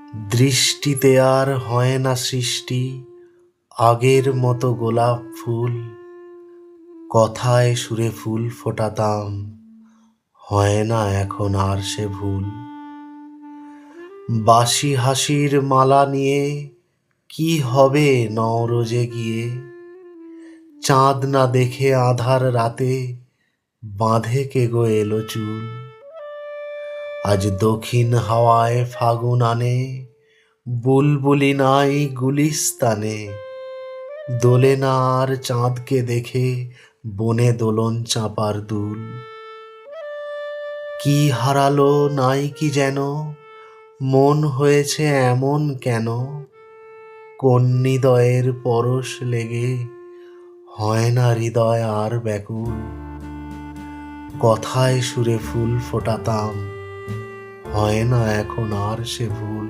দৃষ্টিতে আর হয় না সৃষ্টি আগের মতো গোলাপ ফুল। কথায় সুরে ফুল ফোটাতাম, হয় না এখন আর সে ভুল। বাসি হাসির মালা নিয়ে কি হবে নওরোজে গিয়ে, চাঁদ না দেখে আঁধার রাতে বাঁধে কে গো এলো চুল। আজ দক্ষিণ হাওয়ায় ফাগুন আনে, বুলবুলি নাই গুলিস্তানে, দোলে না আর চাঁদকে দেখে বনে দোলন চাঁপার দুল। কি হারালো নাই কি যেন, মন হয়েছে এমন কেন, কোন হৃদয়ের পরশ লেগে হয় না হৃদয় আর ব্যাকুল। কথায় সুরে ফুল ফোটাতাম, হয় না এখন আর সে ভুল।